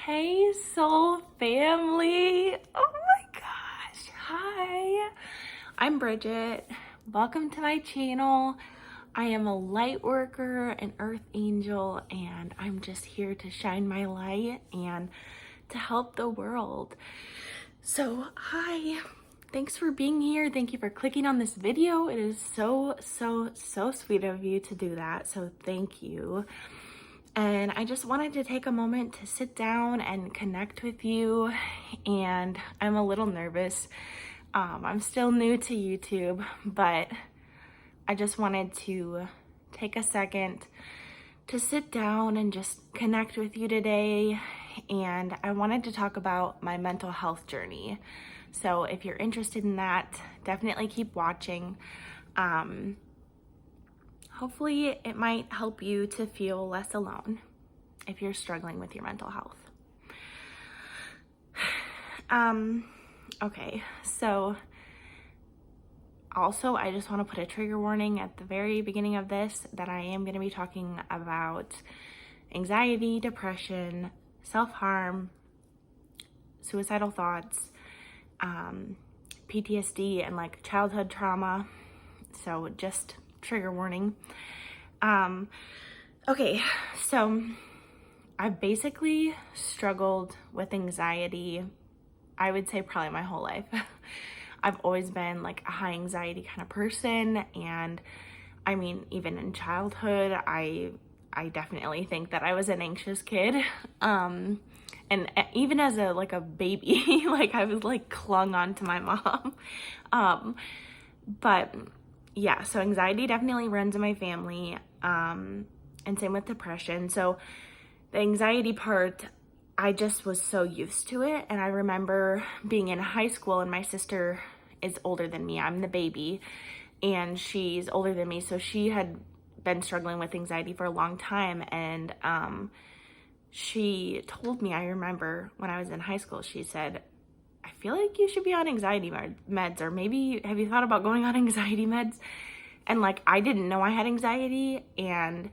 Hey soul family, oh my gosh, hi, I'm Bridget. Welcome to my channel. I am a light worker, an earth angel, and I'm just here to shine my light and to help the world. So hi, thanks for being here. Thank you for clicking on this video. It is so sweet of you to do that, so thank you. And I just wanted to take a moment to sit down and connect with you. And I'm a little nervous. I'm still new to YouTube, but I just wanted to take a second to sit down and just connect with you today. And I wanted to talk about my mental health journey. So if you're interested in that, definitely keep watching. Hopefully it might help you to feel less alone if you're struggling with your mental health. Okay, so also I just want to put a trigger warning at the very beginning of this that I am going to be talking about anxiety, depression, self-harm, suicidal thoughts, PTSD, and like childhood trauma. So just trigger warning. Okay, so I've basically struggled with anxiety, I would say probably my whole life. I've always been like a high anxiety kind of person, and I mean, even in childhood, I definitely think that I was an anxious kid. And even as a baby, like I was like clung on to my mom. But yeah, so anxiety definitely runs in my family, and same with depression. So the anxiety part, I just was so used to it. And I remember being in high school, and my sister is older than me. I'm the baby, and she's older than me. So she had been struggling with anxiety for a long time. And she told me, I remember when I was in high school, she said, I feel like you should be on anxiety meds, or maybe have you thought about going on anxiety meds? And like, I didn't know I had anxiety, and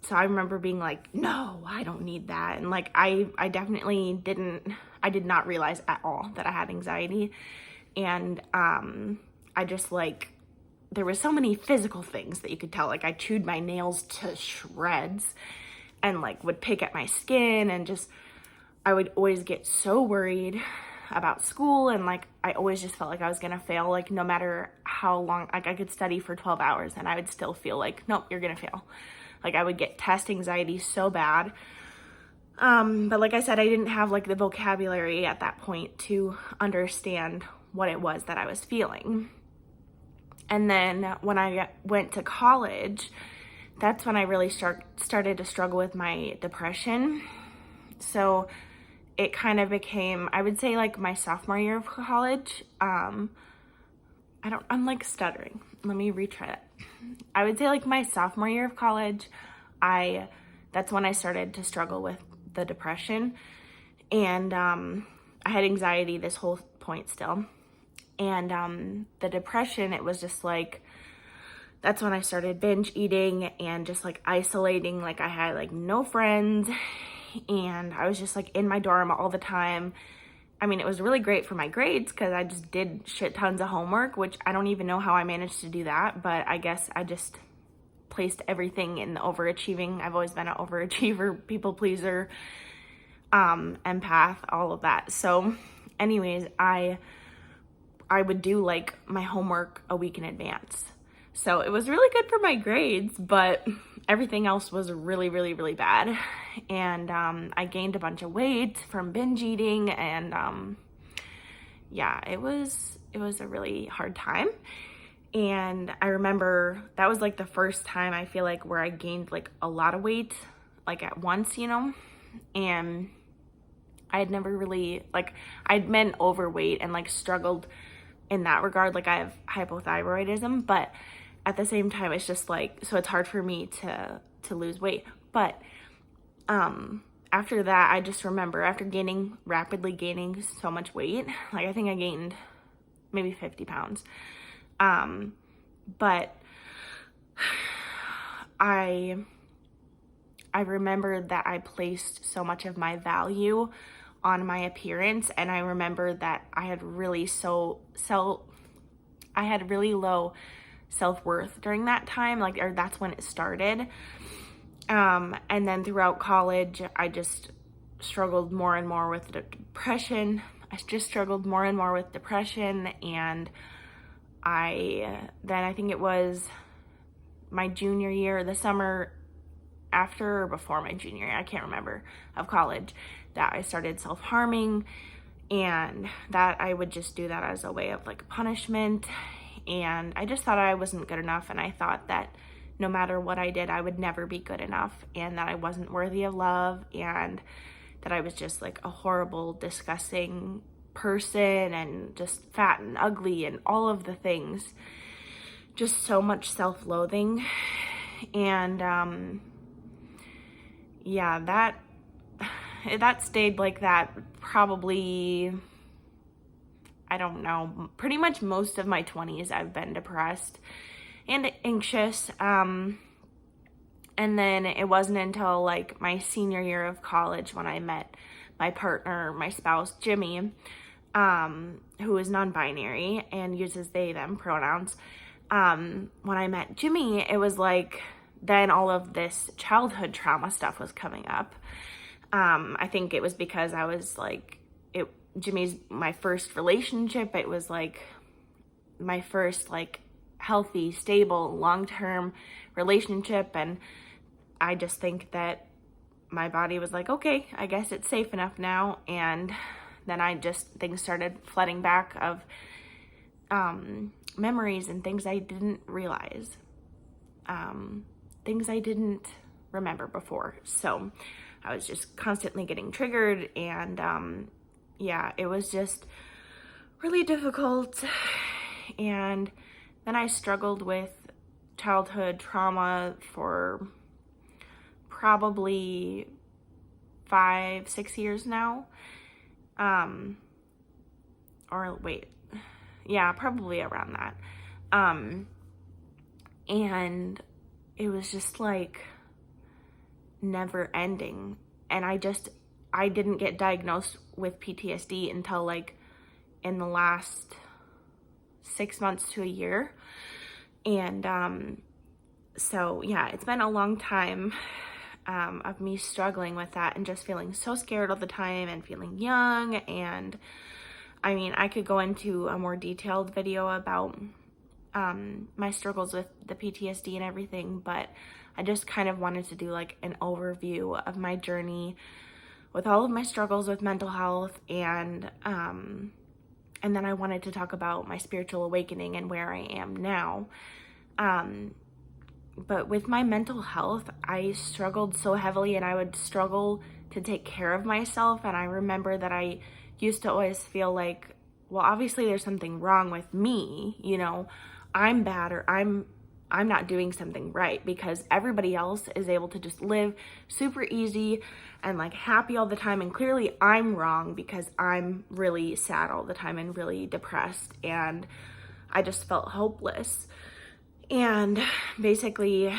so I remember being like, no, I don't need that. And like, I definitely I did not realize at all that I had anxiety. And I just like, there were so many physical things that you could tell. Like I chewed my nails to shreds and like would pick at my skin, and just, I would always get so worried about school, and like I always just felt like I was gonna fail, like no matter how long, like I could study for 12 hours and I would still feel like, nope, you're gonna fail. Like I would get test anxiety so bad. But like I said, I didn't have like the vocabulary at that point to understand what it was that I was feeling. And then when I went to college, that's when I really started to struggle with my depression. So it kind of became, I would say like my sophomore year of college. I'm like stuttering. Let me retry that. I would say like my sophomore year of college, that's when I started to struggle with the depression. And I had anxiety this whole point still. And the depression, it was just like, that's when I started binge eating and just like isolating. Like I had like no friends, and I was just like in my dorm all the time. I mean, it was really great for my grades because I just did shit tons of homework, which I don't even know how I managed to do that, but I guess I just placed everything in the overachieving. I've always been an overachiever, people pleaser, empath, all of that. So anyways, I would do like my homework a week in advance. So it was really good for my grades, but everything else was really bad. And I gained a bunch of weight from binge eating, and yeah, it was a really hard time. And I remember that was like the first time I feel like where I gained like a lot of weight like at once, you know. And I had never really, like, I'd been overweight and like struggled in that regard. Like I have hypothyroidism, but at the same time, it's just like, so it's hard for me to lose weight. But after that, I just remember after rapidly gaining so much weight, like I think I gained maybe 50 pounds. But I I remembered that I placed so much of my value on my appearance, and I remembered that I had really low self-worth during that time, or that's when it started. And then throughout college, I just struggled more and more with depression. And I think it was my junior year, the summer after or before my junior year, I can't remember, of college, that I started self-harming, and that I would just do that as a way of like punishment. And I just thought I wasn't good enough, and I thought that no matter what I did, I would never be good enough, and that I wasn't worthy of love, and that I was just like a horrible, disgusting person, and just fat and ugly and all of the things. Just so much self-loathing. And yeah, that stayed like that probably, I don't know, pretty much most of my 20s I've been depressed and anxious. And then it wasn't until like my senior year of college when I met my partner, my spouse, Jimmy, who is non-binary and uses they, them pronouns. When I met Jimmy, it was like, then all of this childhood trauma stuff was coming up. I think it was because I was like, Jimmy's my first relationship. It was like my first like healthy, stable, long-term relationship. And I just think that my body was like, okay, I guess it's safe enough now. And then things started flooding back of memories and things I didn't realize, things I didn't remember before. So I was just constantly getting triggered, and yeah, it was just really difficult. And then I struggled with childhood trauma for probably 5-6 years now. Probably around that. And it was just like never ending. And I didn't get diagnosed with PTSD until like in the last 6 months to a year. And so yeah, it's been a long time of me struggling with that and just feeling so scared all the time and feeling young. And I mean, I could go into a more detailed video about my struggles with the PTSD and everything, but I just kind of wanted to do like an overview of my journey with all of my struggles with mental health, and then I wanted to talk about my spiritual awakening and where I am now. But with my mental health, I struggled so heavily, and I would struggle to take care of myself. And I remember that I used to always feel like, well, obviously there's something wrong with me, I'm bad, or I'm not doing something right, because everybody else is able to just live super easy and like happy all the time. And clearly I'm wrong because I'm really sad all the time and really depressed, and I just felt hopeless. And basically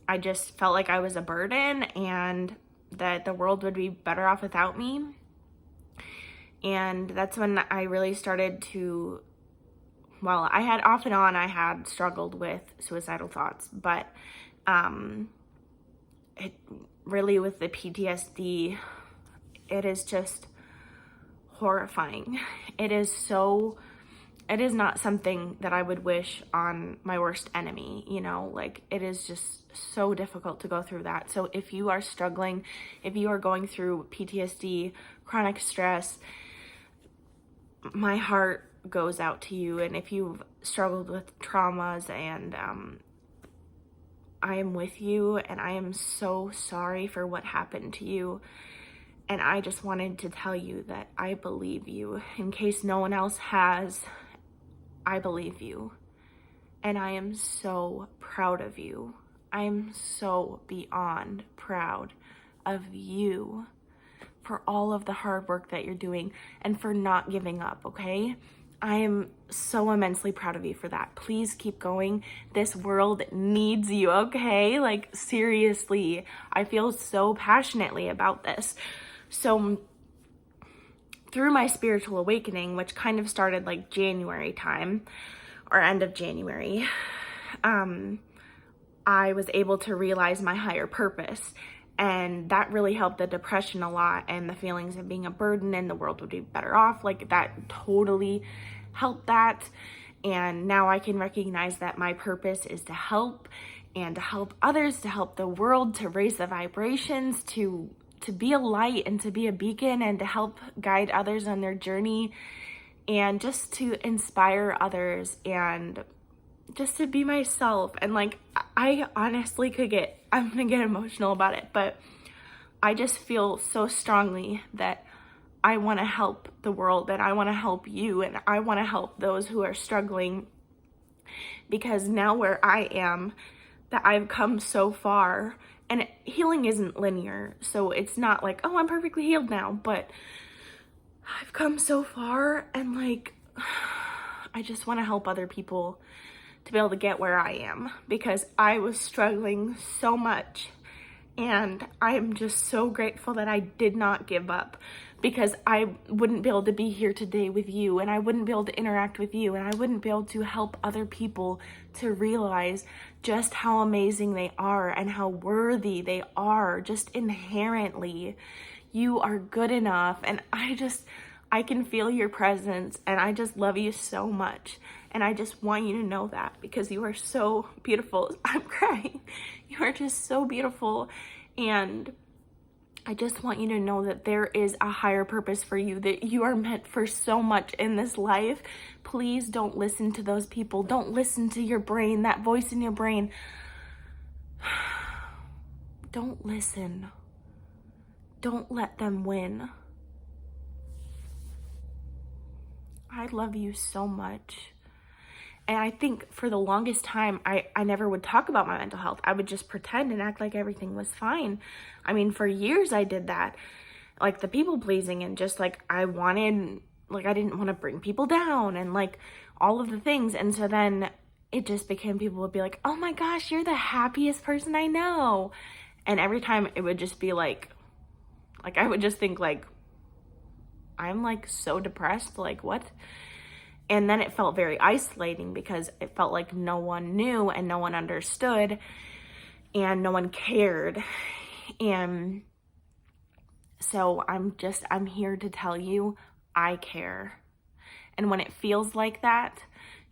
I just felt like I was a burden and that the world would be better off without me. And that's when I really started to, I had struggled with suicidal thoughts, but it really, with the PTSD, it is just horrifying. It is not something that I would wish on my worst enemy, it is just so difficult to go through that. So if you are struggling, if you are going through PTSD, chronic stress, my heart goes out to you. And if you've struggled with traumas, and I am with you, and I am so sorry for what happened to you. And I just wanted to tell you that I believe you. In case no one else has, I believe you. And I am so proud of you. I am so beyond proud of you for all of the hard work that you're doing and for not giving up, okay? I am so immensely proud of you for that. Please keep going. This world needs you, okay? Like, seriously, I feel so passionately about this. So through my spiritual awakening, which kind of started like January time or end of January, I was able to realize my higher purpose. And that really helped the depression a lot, and the feelings of being a burden and the world would be better off. Like, that totally helped that. And now I can recognize that my purpose is to help, and to help others, to help the world, to raise the vibrations, to be a light and to be a beacon, and to help guide others on their journey, and just to inspire others, and just to be myself. And like, I honestly I'm gonna get emotional about it, but I just feel so strongly that I want to help the world, that I want to help you, and I want to help those who are struggling, because now where I am, that I've come so far, and healing isn't linear, so it's not like, oh, I'm perfectly healed now, but I've come so far, and like, I just want to help other people to be able to get where I am, because I was struggling so much, and I am just so grateful that I did not give up, because I wouldn't be able to be here today with you, and I wouldn't be able to interact with you, and I wouldn't be able to help other people to realize just how amazing they are and how worthy they are, just inherently. You are good enough, and I can feel your presence, and I just love you so much. And I just want you to know that, because you are so beautiful. I'm crying. You are just so beautiful. And I just want you to know that there is a higher purpose for you, that you are meant for so much in this life. Please don't listen to those people. Don't listen to your brain, that voice in your brain. Don't listen. Don't let them win. I love you so much. And I think for the longest time, I never would talk about my mental health. I would just pretend and act like everything was fine. I mean, for years I did that. Like, the people pleasing, and just like, I didn't want to bring people down, and like all of the things. And so then it just became, people would be like, oh my gosh, you're the happiest person I know. And every time it would just be like I would just think like, I'm like so depressed, like what? And then it felt very isolating, because it felt like no one knew and no one understood and no one cared. And so I'm here to tell you, I care. And when it feels like that,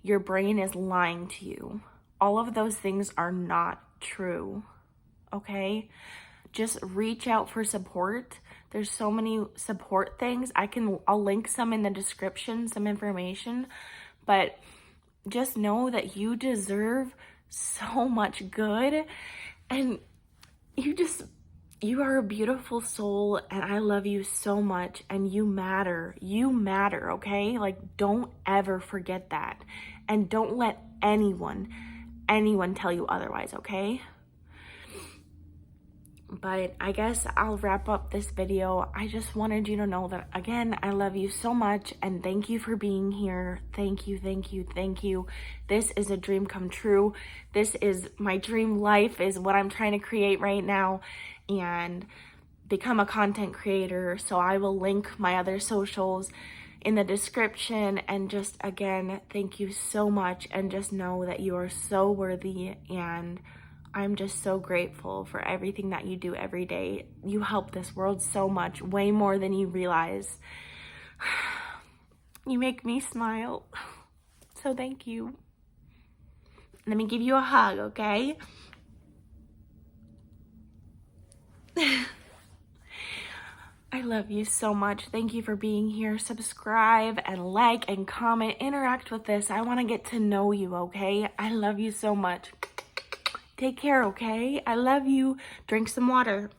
your brain is lying to you. All of those things are not true, okay? Just reach out for support. There's so many support things. I'll link some in the description, some information, but just know that you deserve so much good, and you are a beautiful soul, and I love you so much, and you matter, okay? Like, don't ever forget that, and don't let anyone tell you otherwise, okay? But I guess I'll wrap up this video. I just wanted you to know that, again, I love you so much, and thank you for being here. Thank you, thank you, thank you. This is a dream come true. This is my dream life, is what I'm trying to create right now, and become a content creator. So I will link my other socials in the description. And just, again, thank you so much, and just know that you are so worthy, and I'm just so grateful for everything that you do every day. You help this world so much, way more than you realize. You make me smile. So thank you. Let me give you a hug, okay? I love you so much. Thank you for being here. Subscribe and like and comment. Interact with this. I want to get to know you, okay? I love you so much. Take care, okay? I love you. Drink some water.